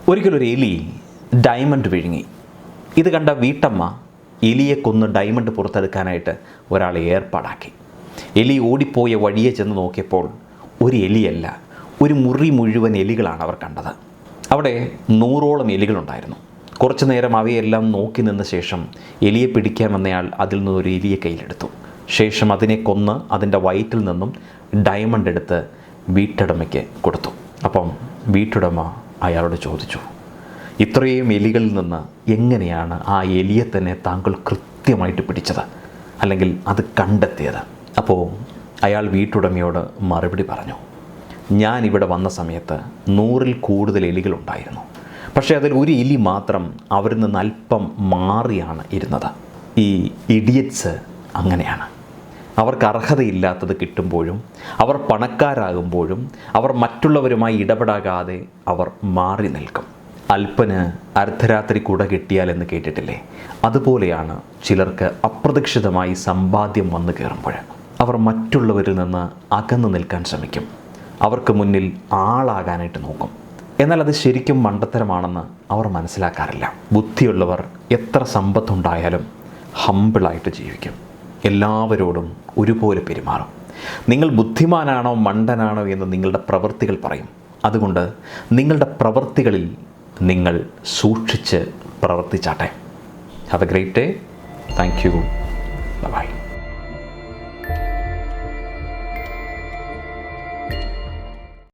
ഒരിക്കലൊരു എലി ഡയമണ്ട് വിഴുങ്ങി. ഇത് കണ്ട വീട്ടമ്മ എലിയെ കൊന്ന് ഡയമണ്ട് പുറത്തെടുക്കാനായിട്ട് ഒരാളെ ഏർപ്പാടാക്കി. എലി ഓടിപ്പോയ വഴിയെ ചെന്ന് നോക്കിയപ്പോൾ ഒരു എലിയല്ല, ഒരു മുറി മുഴുവൻ എലികളാണ് അവർ കണ്ടത്. അവിടെ 100ഓളം എലികളുണ്ടായിരുന്നു. കുറച്ചു നേരം അവയെല്ലാം നോക്കി നിന്ന ശേഷം എലിയെ പിടിക്കാൻ വന്നയാൾ അതിൽ നിന്നൊരു എലിയെ കയ്യിലെടുത്തു. ശേഷം അതിനെ കൊന്ന് അതിൻ്റെ വയറ്റിൽ നിന്നും ഡയമണ്ട് എടുത്ത് വീട്ടുടമയ്ക്ക് കൊടുത്തു. അപ്പം വീട്ടുടമ അയാളോട് ചോദിച്ചു, ഇത്രയും എലികളിൽ നിന്ന് എങ്ങനെയാണ് ആ എലിയെ തന്നെ താങ്കൾ കൃത്യമായിട്ട് പിടിച്ചത്, അല്ലെങ്കിൽ അത് കണ്ടെത്തിയത്? അപ്പോൾ അയാൾ വീട്ടുടമയോട് മറുപടി പറഞ്ഞു, ഞാൻ ഇവിടെ വന്ന സമയത്ത് 100ൽ കൂടുതൽ എലികളുണ്ടായിരുന്നു. പക്ഷേ അതിൽ ഒരു എലി മാത്രം അവരിൽ നിന്ന് അല്പം മാറിയാണ് ഇരുന്നത്. ഈ ഇഡിയറ്റ്സ് അങ്ങനെയാണ്. അവർക്ക് അർഹതയില്ലാത്തത് കിട്ടുമ്പോഴും അവർ പണക്കാരാകുമ്പോഴും അവർ മറ്റുള്ളവരുമായി ഇടപെടാതെ അവർ മാറി നിൽക്കും. അല്പന് അർദ്ധരാത്രി കുട കിട്ടിയാലെന്ന് കേട്ടിട്ടില്ലേ? അതുപോലെയാണ് ചിലർക്ക് അപ്രതീക്ഷിതമായി സമ്പാദ്യം വന്നു കയറുമ്പോൾ അവർ മറ്റുള്ളവരിൽ നിന്ന് അകന്നു നിൽക്കാൻ ശ്രമിക്കും. അവർക്ക് മുന്നിൽ ആളാകാനായിട്ട് നോക്കും. എന്നാൽ അത് ശരിക്കും മണ്ടത്തരമാണെന്ന് അവർ മനസ്സിലാക്കാറില്ല. ബുദ്ധിയുള്ളവർ എത്ര സമ്പത്തുണ്ടായാലും ഹമ്പിളായിട്ട് ജീവിക്കും. എല്ലാവരോടും ഒരുപോലെ പെരുമാറും. നിങ്ങൾ ബുദ്ധിമാനാണോ മണ്ടനാണോ എന്ന് നിങ്ങളുടെ പ്രവൃത്തികൾ പറയും. അതുകൊണ്ട് നിങ്ങളുടെ പ്രവൃത്തികളിൽ നിങ്ങൾ സൂക്ഷിച്ച് പ്രവർത്തിച്ചാട്ടെ. Have a great day. Thank you. By.